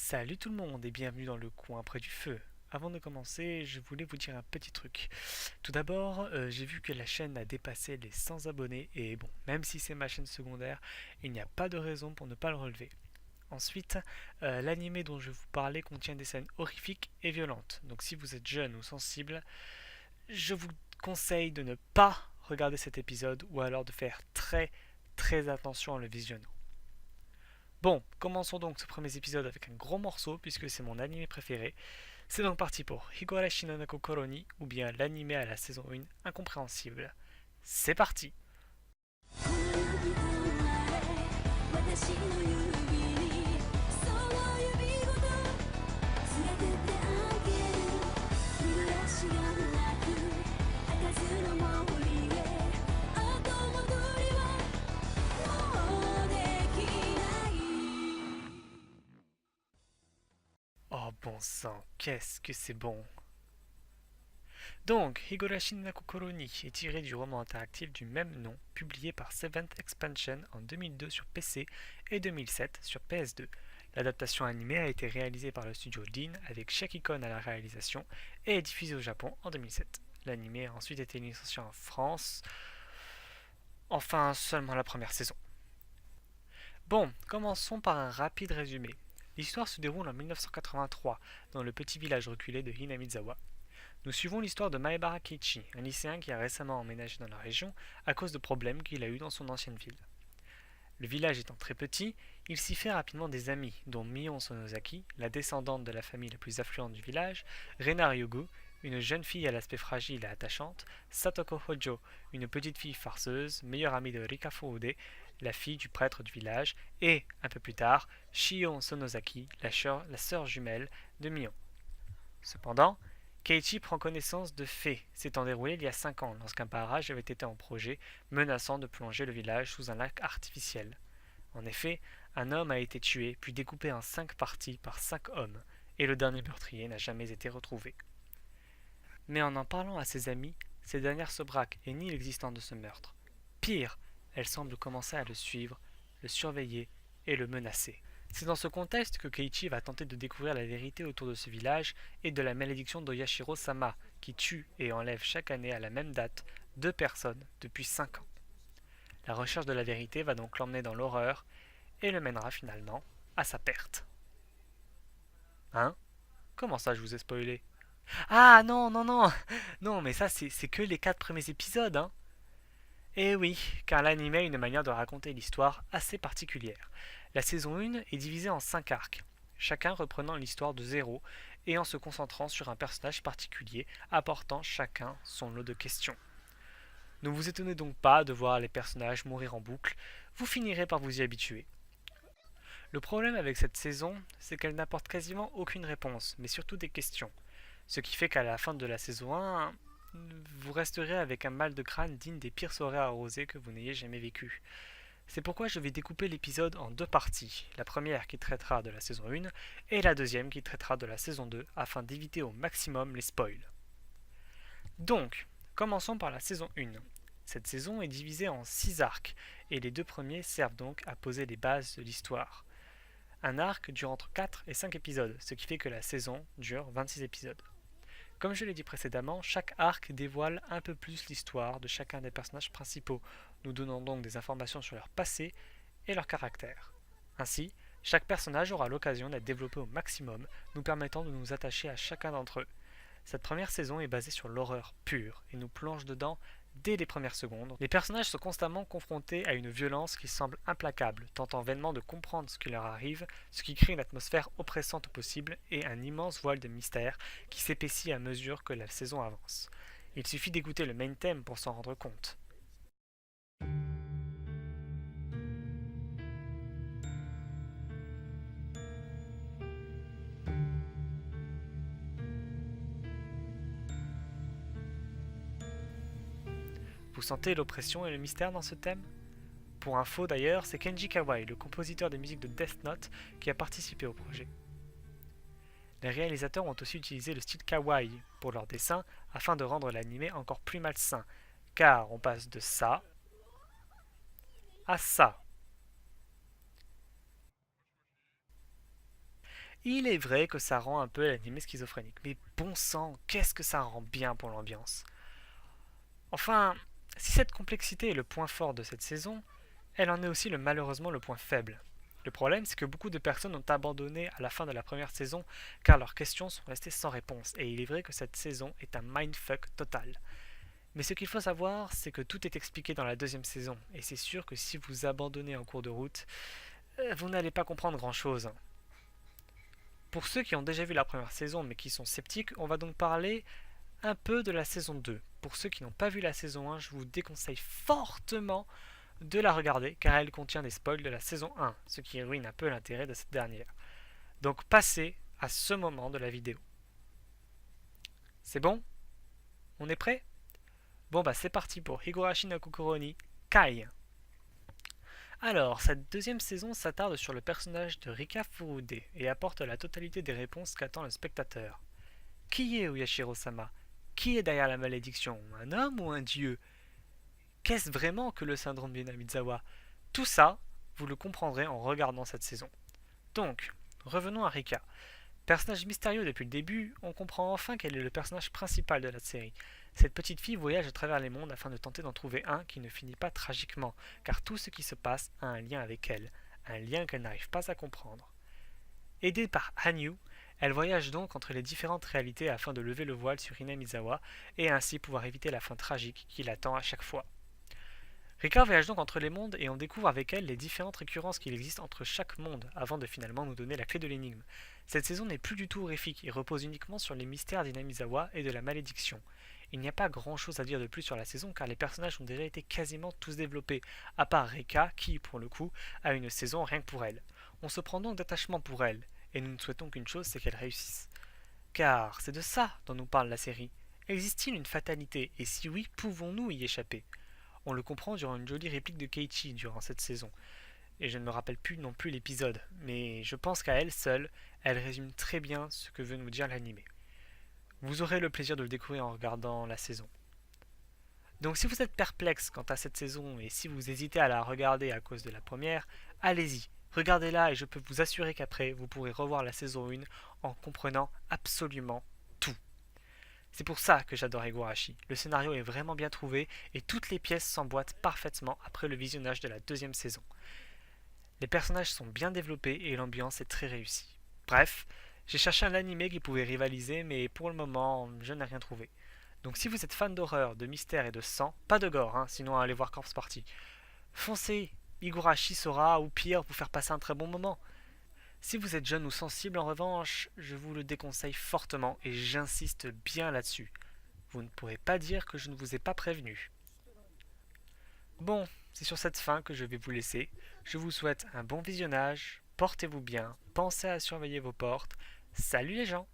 Salut tout le monde et bienvenue dans le coin près du feu. Avant de commencer, je voulais vous dire un petit truc. Tout d'abord, j'ai vu que la chaîne a dépassé les 100 abonnés et bon, même si c'est ma chaîne secondaire, il n'y a pas de raison pour ne pas le relever. Ensuite, l'animé dont je vous parlais contient des scènes horrifiques et violentes. Donc si vous êtes jeune ou sensible, je vous conseille de ne pas regarder cet épisode ou alors de faire très attention en le visionnant. Bon, commençons donc ce premier épisode avec un gros morceau puisque c'est mon animé préféré. C'est donc parti pour Higurashi no Kokoro ni, ou bien l'animé à la saison 1 incompréhensible. C'est parti. Oh bon sang, qu'est-ce que c'est bon. Donc, Higurashi no Kokoro ni est tiré du roman interactif du même nom, publié par Seventh Expansion en 2002 sur PC et 2007 sur PS2. L'adaptation animée a été réalisée par le studio Dean avec Shaki Kon à la réalisation et est diffusée au Japon en 2007. L'animé a ensuite été licencié en France, enfin seulement la première saison. Bon, commençons par un rapide résumé. L'histoire se déroule en 1983 dans le petit village reculé de Hinamizawa. Nous suivons l'histoire de Maebara Keiichi, un lycéen qui a récemment emménagé dans la région à cause de problèmes qu'il a eus dans son ancienne ville. Le village étant très petit, il s'y fait rapidement des amis, dont Mion Sonozaki, la descendante de la famille la plus affluente du village, Rena Ryogu, une jeune fille à l'aspect fragile et attachante, Satoko Hojo, une petite fille farceuse, meilleure amie de Rika Furude, la fille du prêtre du village, et, un peu plus tard, Shion Sonozaki, la sœur jumelle de Mion. Cependant, Keiichi prend connaissance de faits s'étant déroulés il y a 5 ans lorsqu'un barrage avait été en projet menaçant de plonger le village sous un lac artificiel. En effet, un homme a été tué puis découpé en 5 parties par 5 hommes, et le dernier meurtrier n'a jamais été retrouvé. Mais en parlant à ses amis, ces dernières se braquent et nient l'existence de ce meurtre. Pire, elles semblent commencer à le suivre, le surveiller et le menacer. C'est dans ce contexte que Keiichi va tenter de découvrir la vérité autour de ce village et de la malédiction d'Oyashiro-sama, qui tue et enlève chaque année à la même date 2 personnes depuis 5 ans. La recherche de la vérité va donc l'emmener dans l'horreur et le mènera finalement à sa perte. Hein? Comment ça je vous ai spoilé? Ah non, non mais ça c'est que les 4 premiers épisodes, hein. Eh oui, car l'anime a une manière de raconter l'histoire assez particulière. La saison 1 est divisée en 5 arcs, chacun reprenant l'histoire de zéro et en se concentrant sur un personnage particulier, apportant chacun son lot de questions. Ne vous étonnez donc pas de voir les personnages mourir en boucle, vous finirez par vous y habituer. Le problème avec cette saison, c'est qu'elle n'apporte quasiment aucune réponse, mais surtout des questions. Ce qui fait qu'à la fin de la saison 1, vous resterez avec un mal de crâne digne des pires soirées arrosées que vous n'ayez jamais vécues. C'est pourquoi je vais découper l'épisode en 2 parties, la première qui traitera de la saison 1 et la deuxième qui traitera de la saison 2 afin d'éviter au maximum les spoils. Donc, commençons par la saison 1. Cette saison est divisée en 6 arcs et les 2 premiers servent donc à poser les bases de l'histoire. Un arc dure entre 4 et 5 épisodes, ce qui fait que la saison dure 26 épisodes. Comme je l'ai dit précédemment, chaque arc dévoile un peu plus l'histoire de chacun des personnages principaux, nous donnant donc des informations sur leur passé et leur caractère. Ainsi, chaque personnage aura l'occasion d'être développé au maximum, nous permettant de nous attacher à chacun d'entre eux. Cette première saison est basée sur l'horreur pure et nous plonge dedans dès les premières secondes. Les personnages sont constamment confrontés à une violence qui semble implacable, tentant vainement de comprendre ce qui leur arrive, ce qui crée une atmosphère oppressante au possible et un immense voile de mystère qui s'épaissit à mesure que la saison avance. Il suffit d'écouter le main theme pour s'en rendre compte. Vous sentez l'oppression et le mystère dans ce thème? Pour info d'ailleurs, c'est Kenji Kawai, le compositeur des musiques de Death Note, qui a participé au projet. Les réalisateurs ont aussi utilisé le style kawaii pour leurs dessins afin de rendre l'anime encore plus malsain, car on passe de ça à ça. Il est vrai que ça rend un peu l'anime schizophrénique, mais bon sang, qu'est-ce que ça rend bien pour l'ambiance. Enfin, si cette complexité est le point fort de cette saison, elle en est aussi malheureusement le point faible. Le problème, c'est que beaucoup de personnes ont abandonné à la fin de la première saison car leurs questions sont restées sans réponse, et il est vrai que cette saison est un mindfuck total. Mais ce qu'il faut savoir, c'est que tout est expliqué dans la deuxième saison, et c'est sûr que si vous abandonnez en cours de route, vous n'allez pas comprendre grand-chose. Pour ceux qui ont déjà vu la première saison mais qui sont sceptiques, on va donc parler un peu de la saison 2. Pour ceux qui n'ont pas vu la saison 1, je vous déconseille fortement de la regarder car elle contient des spoils de la saison 1, ce qui ruine un peu l'intérêt de cette dernière. Donc passez à ce moment de la vidéo. C'est bon? On est prêt? Bon bah c'est parti pour Higurashi no Kokoro ni Kai. Alors, cette deuxième saison s'attarde sur le personnage de Rika Furude et apporte la totalité des réponses qu'attend le spectateur. Qui est Uyashiro-sama? Qui est derrière la malédiction? Un homme ou un dieu? Qu'est-ce vraiment que le syndrome d'Inamizawa? Tout ça, vous le comprendrez en regardant cette saison. Donc, revenons à Rika. Personnage mystérieux depuis le début, on comprend enfin qu'elle est le personnage principal de la série. Cette petite fille voyage à travers les mondes afin de tenter d'en trouver un qui ne finit pas tragiquement, car tout ce qui se passe a un lien avec elle, un lien qu'elle n'arrive pas à comprendre. Aidée par Hanyu, elle voyage donc entre les différentes réalités afin de lever le voile sur Inamizawa et ainsi pouvoir éviter la fin tragique qui l'attend à chaque fois. Rika voyage donc entre les mondes et on découvre avec elle les différentes récurrences qu'il existe entre chaque monde avant de finalement nous donner la clé de l'énigme. Cette saison n'est plus du tout horrifique et repose uniquement sur les mystères d'Inamizawa et de la malédiction. Il n'y a pas grand chose à dire de plus sur la saison car les personnages ont déjà été quasiment tous développés, à part Rika qui, pour le coup, a une saison rien que pour elle. On se prend donc d'attachement pour elle, et nous ne souhaitons qu'une chose, c'est qu'elle réussisse. Car c'est de ça dont nous parle la série. Existe-t-il une fatalité, et si oui, pouvons-nous y échapper? On le comprend durant une jolie réplique de Keiichi durant cette saison. Et je ne me rappelle plus non plus l'épisode, mais je pense qu'à elle seule, elle résume très bien ce que veut nous dire l'anime. Vous aurez le plaisir de le découvrir en regardant la saison. Donc si vous êtes perplexe quant à cette saison et si vous hésitez à la regarder à cause de la première, allez-y, regardez-la et je peux vous assurer qu'après, vous pourrez revoir la saison 1 en comprenant absolument tout. C'est pour ça que j'adore Higurashi. Le scénario est vraiment bien trouvé et toutes les pièces s'emboîtent parfaitement après le visionnage de la deuxième saison. Les personnages sont bien développés et l'ambiance est très réussie. Bref, j'ai cherché un animé qui pouvait rivaliser mais pour le moment, je n'ai rien trouvé. Donc si vous êtes fan d'horreur, de mystère et de sang, pas de gore, sinon allez voir Corpse Party. Foncez, Higurashi saura, ou pire, vous faire passer un très bon moment. Si vous êtes jeune ou sensible en revanche, je vous le déconseille fortement et j'insiste bien là-dessus. Vous ne pourrez pas dire que je ne vous ai pas prévenu. Bon, c'est sur cette fin que je vais vous laisser. Je vous souhaite un bon visionnage, portez-vous bien, pensez à surveiller vos portes. Salut les gens!